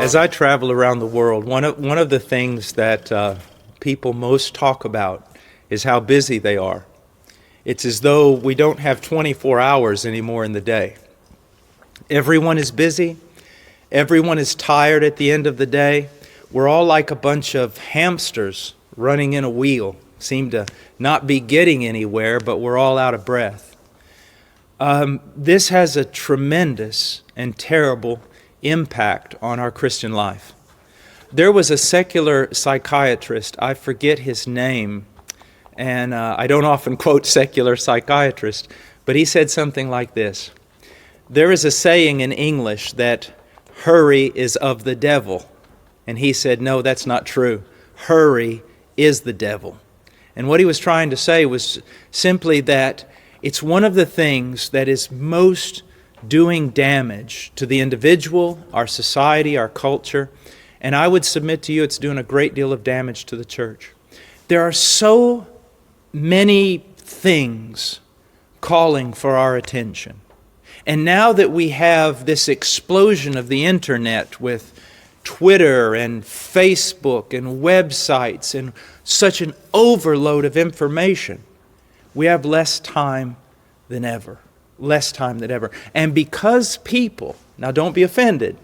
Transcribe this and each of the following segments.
As I travel around the world, one of the things that people most talk about is how busy they are. It's as though we don't have 24 hours anymore in the day. Everyone is busy. Everyone is tired at the end of the day. We're all like a bunch of hamsters running in a wheel. Seem to not be getting anywhere, but we're all out of breath. This has a tremendous and terrible impact on our Christian life. There was a secular psychiatrist, I forget his name, and I don't often quote secular psychiatrists, but he said something like this. There is a saying in English that hurry is of the devil. And he said, no, that's not true. Hurry is the devil. And what he was trying to say was simply that it's one of the things that is most doing damage to the individual, our society, our culture. And I would submit to you it's doing a great deal of damage to the church. There are so many things calling for our attention. And now that we have this explosion of the internet with Twitter and Facebook and websites and such an overload of information, we have less time than ever. Less time than ever. And because people, now don't be offended,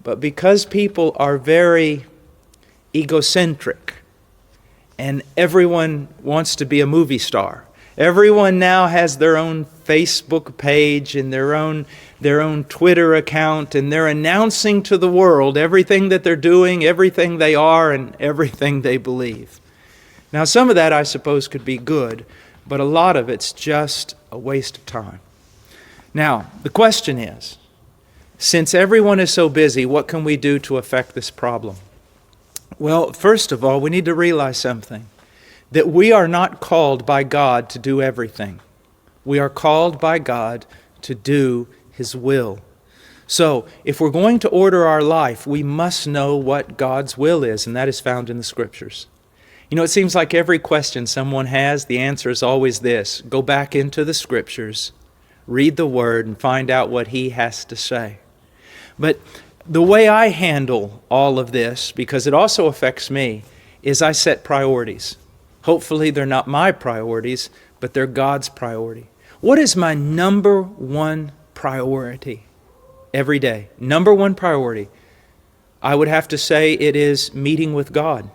but because people are very egocentric and everyone wants to be a movie star, everyone now has their own Facebook page and their own Twitter account, and they're announcing to the world everything that they're doing, everything they are, and everything they believe. Now, some of that, I suppose, could be good, but a lot of it's just a waste of time. Now, the question is, since everyone is so busy, what can we do to affect this problem? Well, first of all, we need to realize something. That we are not called by God to do everything. We are called by God to do His will. So, if we're going to order our life, we must know what God's will is, and that is found in the Scriptures. You know, it seems like every question someone has, the answer is always this. Go back into the Scriptures, read the Word, and find out what He has to say. But the way I handle all of this, because it also affects me, is I set priorities. Hopefully they're not my priorities, but they're God's priority. What is my number one priority every day? Number one priority. I would have to say it is meeting with God.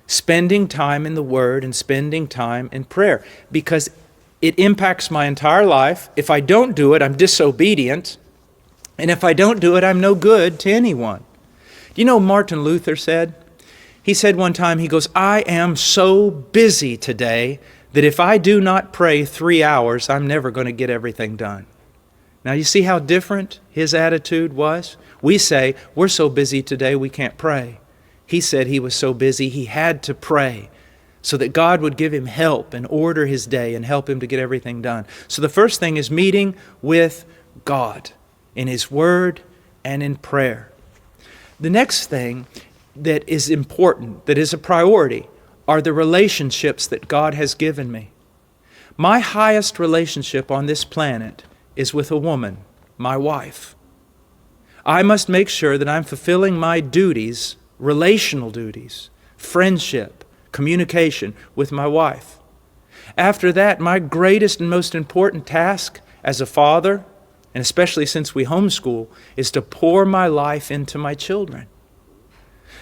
Spending time in the Word and spending time in prayer. Because it impacts my entire life. If I don't do it, I'm disobedient. And if I don't do it, I'm no good to anyone. Do you know Martin Luther said? He said one time, he goes, I am so busy today that if I do not pray 3 hours, I'm never going to get everything done. Now you see how different his attitude was? We say, we're so busy today we can't pray. He said he was so busy he had to pray so that God would give him help and order his day and help him to get everything done. So the first thing is meeting with God in His Word and in prayer. The next thing that is important, that is a priority, are the relationships that God has given me. My highest relationship on this planet is with a woman, my wife. I must make sure that I'm fulfilling my duties, relational duties, friendship, communication with my wife. After that, my greatest and most important task as a father, and especially since we homeschool, is to pour my life into my children.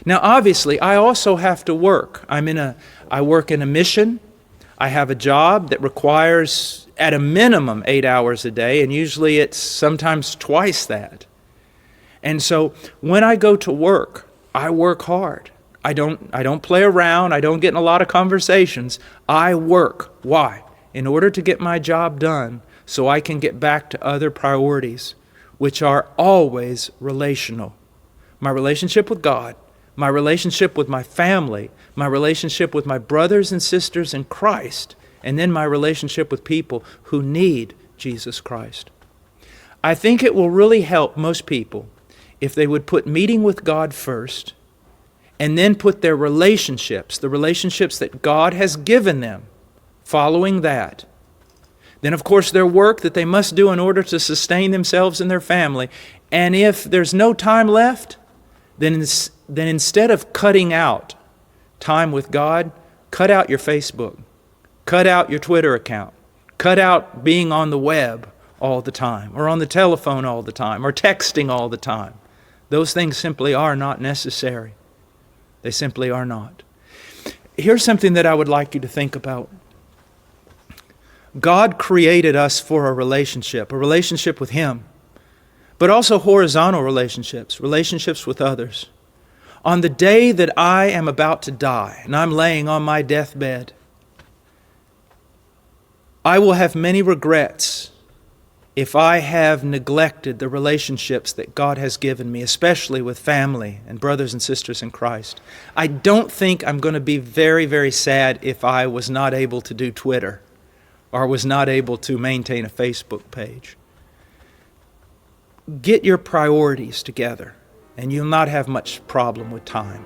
Now, obviously, I also have to work. I work in a mission. I have a job that requires at a minimum 8 hours a day, and usually it's sometimes twice that. And so when I go to work, I work hard. I don't play around. I don't get in a lot of conversations. I work. Why? In order to get my job done so I can get back to other priorities, which are always relational. My relationship with God, my relationship with my family, my relationship with my brothers and sisters in Christ, and then my relationship with people who need Jesus Christ. I think it will really help most people if they would put meeting with God first and then put their relationships, the relationships that God has given them, following that. Then, of course, their work that they must do in order to sustain themselves and their family, And if there's no time left, then instead of cutting out time with God, cut out your Facebook, cut out your Twitter account, cut out being on the web all the time, or on the telephone all the time, or texting all the time. Those things simply are not necessary. They simply are not. Here's something that I would like you to think about. God created us for a relationship with Him, but also horizontal relationships with others. On the day that I am about to die, and I'm laying on my deathbed, I will have many regrets if I have neglected the relationships that God has given me, especially with family and brothers and sisters in Christ. I don't think I'm going to be very, very sad if I was not able to do Twitter or was not able to maintain a Facebook page. Get your priorities together, and you'll not have much problem with time.